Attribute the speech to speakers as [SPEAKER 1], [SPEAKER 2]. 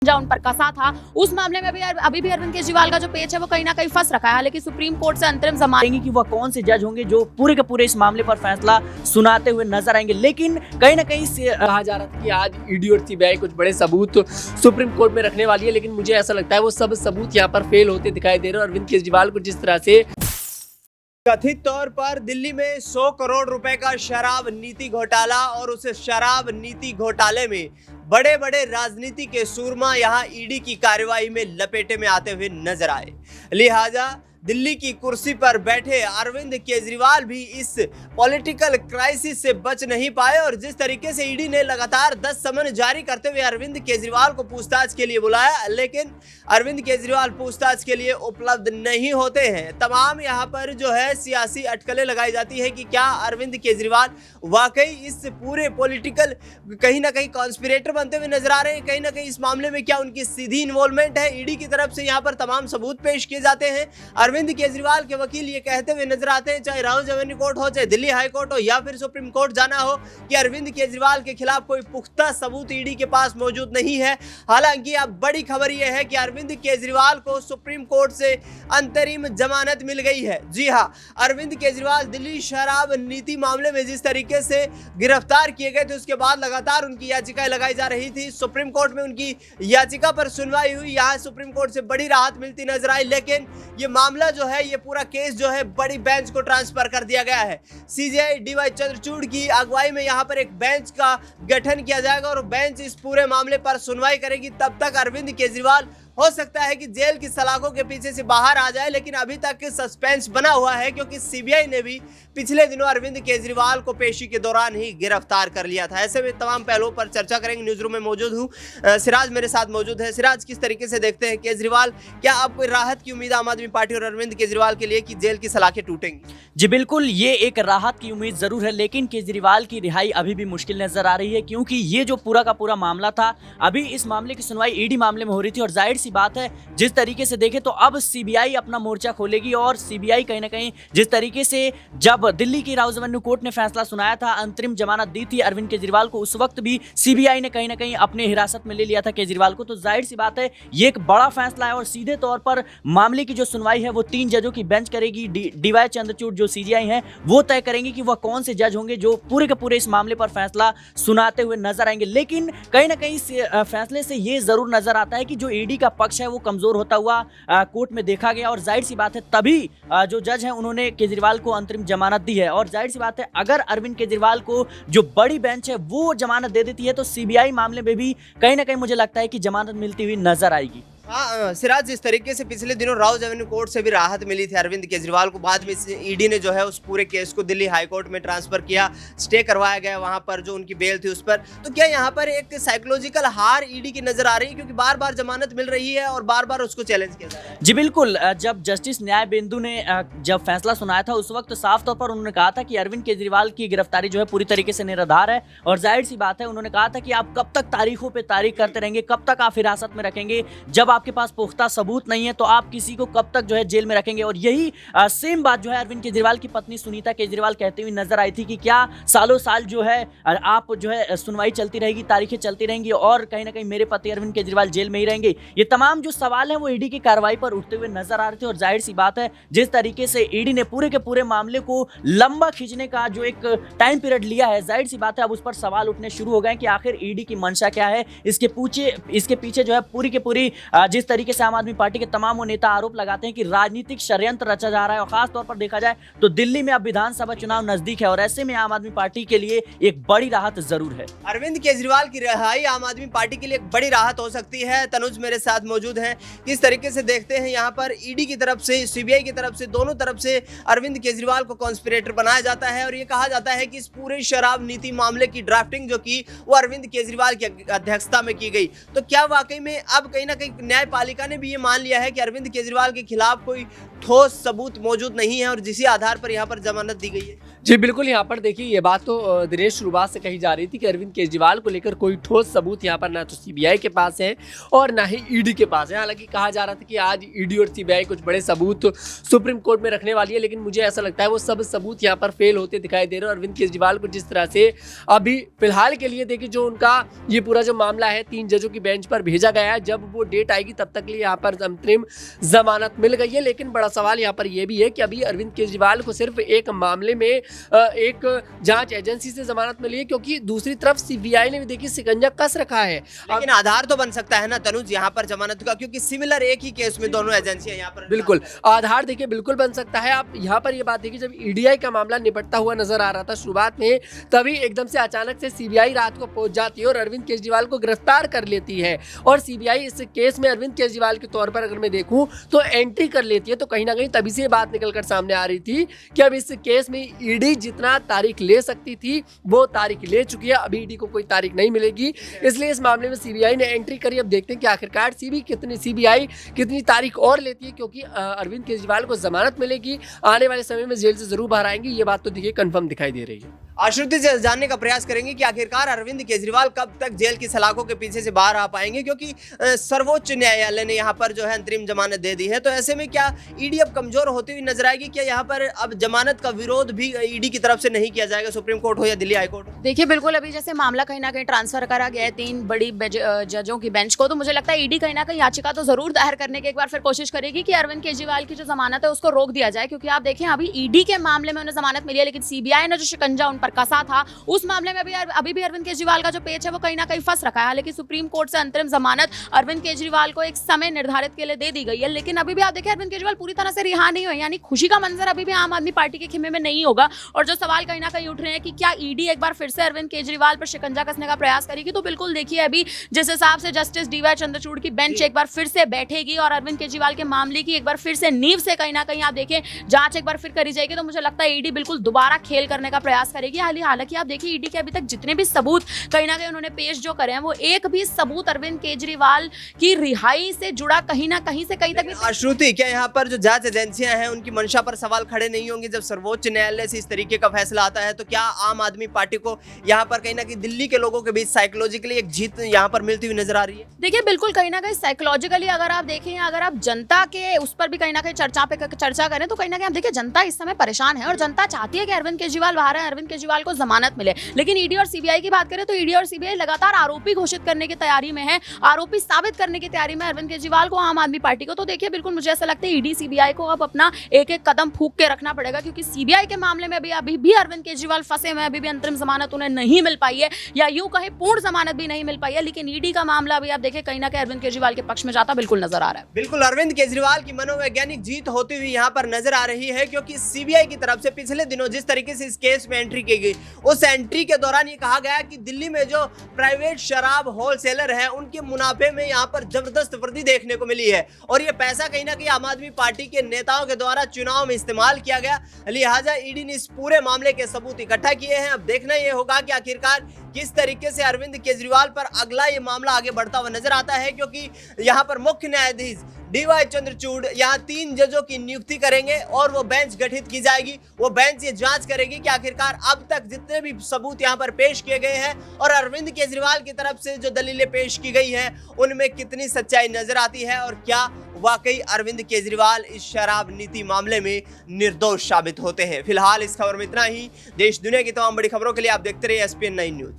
[SPEAKER 1] उन पर कसा था। उस मामले में अभी भी अरविंद केजरीवाल का जो पेच है वो कहीं ना कहीं फंस रखा है। हालांकि सुप्रीम कोर्ट से अंतरिम जमानत
[SPEAKER 2] कि वह कौन से जज होंगे जो पूरे के पूरे इस मामले पर फैसला सुनाते हुए नजर आएंगे। लेकिन कहीं ना कहीं
[SPEAKER 3] कहा जा रहा था कि आज ईडी और सीबीआई कुछ बड़े सबूत सुप्रीम कोर्ट में रखने वाली है, लेकिन मुझे ऐसा लगता है वो सब सबूत यहाँ पर फेल होते दिखाई दे रहे हैं। अरविंद केजरीवाल को जिस तरह से
[SPEAKER 4] कथित तौर पर दिल्ली में 100 करोड़ रुपए का शराब नीति घोटाला और उस शराब नीति घोटाले में बड़े बड़े राजनीति के सूरमा यहां ईडी की कार्रवाई में लपेटे में आते हुए नजर आए। लिहाजा दिल्ली की कुर्सी पर बैठे अरविंद केजरीवाल भी इस पॉलिटिकल क्राइसिस से बच नहीं पाए और जिस तरीके से ईडी ने लगातार 10 समन जारी करते हुए अरविंद केजरीवाल को पूछताछ के लिए बुलाया, लेकिन अरविंद केजरीवाल पूछताछ के लिए उपलब्ध नहीं होते हैं। तमाम यहाँ पर जो है सियासी अटकलें लगाई जाती है कि क्या अरविंद केजरीवाल वाकई इस पूरे पॉलिटिकल कहीं ना कहीं कॉन्स्पिरेटर बनते हुए नजर आ रहे हैं। कहीं ना कहीं इस मामले में क्या उनकी सीधी इन्वॉल्वमेंट है। ईडी की तरफ से यहाँ पर तमाम सबूत पेश किए जाते हैं। अरविंद केजरीवाल के वकील ये कहते हुए नजर आते हैं, चाहे राउज एवेन्यू कोर्ट हो, चाहे दिल्ली हाई कोर्ट हो या फिर सुप्रीम कोर्ट जाना हो, कि अरविंद केजरीवाल के खिलाफ कोई पुख्ता सबूत ईडी के पास मौजूद नहीं है। हालांकि अब बड़ी खबर यह है कि अरविंद केजरीवाल को सुप्रीम कोर्ट से अंतरिम जमानत मिल गई है। जी हां, अरविंद केजरीवाल दिल्ली शराब नीति मामले में जिस तरीके से गिरफ्तार किए गए थे उसके बाद लगातार उनकी याचिकाएं लगाई जा रही थी। सुप्रीम कोर्ट में उनकी याचिका पर सुनवाई हुई, यहाँ सुप्रीम कोर्ट से बड़ी राहत मिलती नजर आई। लेकिन ये मामला जो है, ये पूरा केस जो है बड़ी बेंच को ट्रांसफर कर दिया गया है। सीजेआई डीवाई चंद्रचूड़ की अगुवाई में यहाँ पर एक बेंच का गठन किया जाएगा और बेंच इस पूरे मामले पर सुनवाई करेगी। तब तक अरविंद केजरीवाल हो सकता है कि जेल की सलाखों के पीछे से बाहर आ जाए, लेकिन अभी तक सस्पेंस बना हुआ है क्योंकि सीबीआई ने भी पिछले दिनों अरविंद केजरीवाल को पेशी के दौरान ही गिरफ्तार कर लिया था। ऐसे में तमाम पहलुओं पर चर्चा करेंगे। न्यूज रूम में मौजूद हूँ, सिराज मेरे साथ मौजूद है। सिराज, किस तरीके से देखते हैं केजरीवाल, क्या आपको राहत की उम्मीद आम आदमी पार्टी और अरविंद केजरीवाल के लिए कि जेल की सलाखें टूटेंगी?
[SPEAKER 2] जी बिल्कुल, ये एक राहत की उम्मीद जरूर है, लेकिन केजरीवाल की रिहाई अभी भी मुश्किल नजर आ रही है क्योंकि ये जो पूरा का पूरा मामला था, अभी इस मामले की सुनवाई ईडी मामले में हो रही थी और जाहिर सी बात है जिस तरीके से देखें तो अब सीबीआई अपना मोर्चा खोलेगी और सीबीआई कहीं ना कहीं जिस तरीके से जब दिल्ली की राउज एवेन्यू कोर्ट ने फैसला सुनाया था, अंतरिम जमानत दी थी अरविंद केजरीवाल को, उस वक्त भी सीबीआई ने कहीं ना कहीं अपने हिरासत में ले लिया था केजरीवाल को। तो जाहिर सी बात है ये एक बड़ा फैसला है और सीधे तौर पर मामले की जो सुनवाई है वो 3 जजों की बेंच करेगी। डीवाई चंद्रचूड़ जो सीजेआई हैं वो तय करेंगे कि वह कौन से जज होंगे जो पूरे के पूरे इस मामले पर फैसला सुनाते हुए नजर आएंगे। लेकिन कहीं ना कहीं फैसले से ये जरूर नजर आता है कि जो ईडी का पक्ष है वो कमजोर होता हुआ कोर्ट में देखा गया और जाहिर सी बात है तभी जो जज हैं उन्होंने केजरीवाल को अंतरिम जमानत दी है। और जाहिर सी बात है अगर अरविंद केजरीवाल को जो बड़ी बेंच है वो जमानत दे देती है तो सीबीआई मामले में भी कहीं ना कहीं मुझे लगता है कि जमानत मिलती हुई नजर आएगी।
[SPEAKER 4] हाँ सिराज, जिस तरीके से पिछले दिनों राउज एवेन्यू कोर्ट से भी राहत मिली थी अरविंद केजरीवाल को, बाद में ईडी ने जो है उस पूरे केस को दिल्ली हाई कोर्ट में ट्रांसफर किया, स्टे करवाया गया वहां पर जो उनकी बेल थी उस पर। तो क्या यहाँ पर एक साइकोलॉजिकल हार ईडी की नजर आ रही है क्योंकि बार बार जमानत मिल रही है और बार बार उसको चैलेंज किया जा रहा है?
[SPEAKER 2] जी बिल्कुल, जब जस्टिस न्याय बिंदु ने जब फैसला सुनाया था उस वक्त साफ तौर पर उन्होंने कहा था कि अरविंद केजरीवाल की गिरफ्तारी जो है पूरी तरीके से निराधार है और जाहिर सी बात है उन्होंने कहा था कि आप कब तक तारीखों पर तारीख करते रहेंगे, कब तक आप हिरासत में रखेंगे, जब आपके पास पुख्ता सबूत नहीं है तो आप किसी को कब तक जो है जेल में रखेंगे। और यही सेम बात जो है अरविंद केजरीवाल की पत्नी सुनीता केजरीवाल कहती हुई नजर आई थी कि क्या सालों साल जो है आप जो है सुनवाई चलती रहेगी, तारीखें चलती रहेंगी और कहीं ना कहीं मेरे पति अरविंद केजरीवाल जेल में ही रहेंगे। ये तमाम जो सवाल हैं वो ईडी की कार्रवाई पर उठते हुए नजर आ रहे थे और जाहिर सी बात है जिस तरीके से ईडी ने पूरे के पूरे मामले को लंबा खींचने का जो एक टाइम पीरियड लिया है, जाहिर सी बात है अब उस पर सवाल उठने शुरू हो गए कि आखिर ईडी की मंशा क्या है, इसके पीछे जो है पूरी के पूरी जिस तरीके से आम आदमी पार्टी के तमाम वो नेता आरोप लगाते हैं कि राजनीतिक षड्यंत्र रचा जा रहा है और खास तौर पर देखा जाए तो दिल्ली में अब विधानसभा चुनाव नजदीक है और ऐसे में आम आदमी पार्टी के लिए एक बड़ी राहत जरूर है।
[SPEAKER 4] अरविंद केजरीवाल की रिहाई आम आदमी पार्टी के लिए एक बड़ी राहत हो सकती है। तनुज मेरे साथ मौजूद हैं, किस तरीके से देखते हैं यहाँ पर ईडी की तरफ से, सीबीआई की तरफ से, दोनों तरफ से अरविंद केजरीवाल को कॉन्स्पिरेटर बनाया जाता है और ये कहा जाता है कि इस पूरे शराब नीति मामले की ड्राफ्टिंग जो की वो अरविंद केजरीवाल की अध्यक्षता में की गई। तो क्या वाकई में अब कहीं ना कहीं न्यायपालिका ने भी ये मान लिया है कि अरविंद केजरीवाल के खिलाफ कोई ठोस सबूत मौजूद नहीं है और जिसी आधार पर यहाँ पर जमानत दी गई है?
[SPEAKER 3] जी बिल्कुल, यहाँ पर देखिए ये बात तो दिनेश शुरुआत से कही जा रही थी कि अरविंद केजरीवाल को लेकर कोई ठोस सबूत यहाँ पर ना तो सीबीआई के पास है और ना ही ईडी के पास है। हालांकि कहा जा रहा था कि आज ईडी और सीबीआई कुछ बड़े सबूत सुप्रीम कोर्ट में रखने वाली है, लेकिन मुझे ऐसा लगता है वो सब सबूत यहाँ पर फेल होते दिखाई दे रहे हैं। अरविंद केजरीवाल को जिस तरह से अभी फिलहाल के लिए देखिए जो उनका ये पूरा जो मामला है 3 जजों की बेंच पर भेजा गया है, जब वो डेट आएगी तब तक के लिए यहाँ पर अंतरिम जमानत मिल गई है। लेकिन बड़ा सवाल यहाँ पर यह भी है कि अभी अरविंद केजरीवाल को सिर्फ एक मामले में एक जांच एजेंसी से जमानत मिली है, क्योंकि दूसरी तरफ सीबीआई ने भी देखिए शिकंजा कस रखा है।
[SPEAKER 4] लेकिन आधार तो बन सकता है ना तनुज यहाँ पर जमानत का, क्योंकि सिमिलर एक ही केस में दोनों एजेंसियां यहाँ पर।
[SPEAKER 3] बिल्कुल आधार देखिए बिल्कुल बन सकता है। आप यहाँ पर ये बात देखिए, जब ईडीआई का मामला निपटता हुआ नजर आ रहा था शुरुआत में, तभी एकदम से अचानक से सीबीआई रात को पहुंच जाती है और अरविंद केजरीवाल को गिरफ्तार कर लेती है। और सीबीआई इस केस में अरविंद केजरीवाल के तौर पर अगर मैं देखूं तो एंट्री कर लेती है। तो कहीं ना कहीं तभी से ये बात निकलकर सामने आ रही थी कि अब इस केस में ईडी जितना तारीख ले सकती थी वो तारीख ले चुकी है, अभी ईडी को कोई तारीख नहीं मिलेगी। इसलिए इस मामले में सीबीआई ने एंट्री करी। अब देखते हैं कि आखिरकार सीबीआई कितनी तारीख और लेती है, क्योंकि अरविंद केजरीवाल को जमानत मिलेगी, आने वाले समय में जेल से जरूर बाहर आएंगे। ये बात तो देखिए कंफर्म दिखाई दे रही है।
[SPEAKER 4] आश्रुति से जानने का प्रयास करेंगे कि आखिरकार अरविंद केजरीवाल कब तक जेल की सलाखों के पीछे से बाहर आ पाएंगे, क्योंकि सर्वोच्च न्यायालय ने यहाँ पर जो है अंतरिम जमानत दे दी है। तो ऐसे में क्या ईडी अब कमजोर होती हुई नजर आएगी? क्या यहाँ पर अब जमानत का विरोध भी ईडी की तरफ से नहीं किया जाएगा, सुप्रीम कोर्ट हो या दिल्ली हाईकोर्ट हो?
[SPEAKER 1] देखिए बिल्कुल, अभी जैसे मामला कहीं ना कहीं ट्रांसफर करा गया है 3 बड़ी जजों की बेंच को, तो मुझे लगता है ईडी कहीं ना कहीं याचिका तो जरूर दायर करने की एक बार फिर कोशिश करेगी कि अरविंद केजरीवाल की जो जमानत है उसको रोक दिया जाए। क्योंकि आप देखें अभी ईडी के मामले में उन्हें जमानत मिली है, लेकिन सीबीआई ने जो शिकंजा उन पर कसा था उस मामले में अभी भी अरविंद केजरीवाल का जो पेच है वो कहीं ना कहीं फंस रखा है। हालांकि सुप्रीम कोर्ट से अंतरिम जमानत अरविंद केजरीवाल को एक समय निर्धारित के लिए दे दी गई है, लेकिन अभी भी आप देखें अरविंद केजरीवाल पूरी तरह से रिहा नहीं हुए, यानी खुशी का मंजर अभी भी आम आदमी पार्टी के खिम्मे में नहीं होगा। और जो सवाल कहीं ना कहीं उठ रहे हैं कि क्या ईडी एक बार फिर से अरविंद केजरीवाल पर शिकंजा कसने का प्रयास करेगी, तो बिल्कुल देखिए अभी जिस हिसाब से जस्टिस डीवाई चंद्रचूड़ की बेंच एक बार फिर से बैठेगी और अरविंद केजरीवाल के मामले की एक बार फिर से नींव से कहीं ना कहीं आप देखें जांच एक बार फिर करी जाएगी, तो मुझे लगता है ईडी बिल्कुल दोबारा खेल करने का प्रयास करेगी। हालांकि आप देखिए ईडी के अभी तक जितने भी सबूत कहीं ना कहीं उन्होंने पेश जो करे हैं, वो एक भी सबूत अरविंद केजरीवाल की रिहाई से जुड़ा कहीं ना कहीं से कहीं तक भी।
[SPEAKER 4] आश्रुति, क्या यहाँ पर जो जांच एजेंसियां हैं उनकी मंशा पर सवाल खड़े नहीं होंगे जब सर्वोच्च न्यायालय से इस तरीके का फैसला आता है? तो क्या आम आदमी पार्टी को यहाँ पर कहीं ना कहीं दिल्ली के लोगों के बीच साइकोलॉजिकली एक जीत यहाँ पर मिलती हुई नजर आ रही है?
[SPEAKER 1] देखिए बिल्कुल कहीं ना कहीं साइकोलॉजिकली अगर आप देखें, अगर आप जनता के उस पर भी कहीं ना कहीं चर्चा करें, तो कहीं ना कहीं आप देखिए जनता इस समय परेशान है और जनता चाहती है कि अरविंद केजरीवाल बाहर है, अरविंद केजरीवाल को जमानत मिले। लेकिन ईडी और सीबीआई की बात करें तो ईडी और सीबीआई लगातार आरोपी घोषित करने की तैयारी में है, आरोपी साबित करने की तैयारी में अरविंद केजरीवाल को, आम आदमी पार्टी को। तो देखिए बिल्कुल मुझे ऐसा लगता है ईडी सीबीआई को अब अपना एक एक कदम फूंक के रखना पड़ेगा, क्योंकि सीबीआई के मामले में अभी भी अरविंद केजरीवाल फंसे हुए हैं, अभी भी अंतरिम जमानत उन्हें नहीं मिल पाई है, या यूं कहे पूर्ण जमानत भी नहीं मिल पाई है। लेकिन ईडी का मामला अभी आप देखें कहीं ना कहीं अरविंद केजरीवाल के पक्ष में जाता बिल्कुल नजर आ रहा है।
[SPEAKER 4] बिल्कुल अरविंद केजरीवाल की मनोवैज्ञानिक जीत होती हुई यहाँ पर नजर आ रही है, क्योंकि सीबीआई की तरफ से पिछले दिनों जिस तरीके से इस केस में एंट्री की गई, उस एंट्री के दौरान ये कहा गया कि दिल्ली में जो प्राइवेट शराब होलसेलर है उनके मुनाफे में यहाँ पर जबरदस्त वृद्धि देखने को मिली है, और ये पैसा कहीं ना कहीं आम आदमी पार्टी के नेताओं के द्वारा चुनाव में इस्तेमाल किया गया। लिहाजा ईडी ने इस पूरे मामले के सबूत इकट्ठा किए हैं। अब देखना यह होगा कि आखिरकार किस तरीके से अरविंद केजरीवाल पर अगला ये मामला आगे बढ़ता हुआ नजर आता है, क्योंकि यहाँ पर मुख्य न्यायाधीश डीवाई चंद्रचूड़ यहाँ 3 जजों की नियुक्ति करेंगे और वो बेंच गठित की जाएगी। वो बेंच ये जांच करेगी कि आखिरकार अब तक जितने भी सबूत यहाँ पर पेश किए गए हैं और अरविंद केजरीवाल की तरफ से जो दलीलें पेश की गई हैं उनमें कितनी सच्चाई नजर आती है, और क्या वाकई अरविंद केजरीवाल इस शराब नीति मामले में निर्दोष साबित होते हैं। फिलहाल इस खबर में इतना ही। देश दुनिया की तमाम बड़ी खबरों के लिए आप देखते रहिए SPN 9 न्यूज।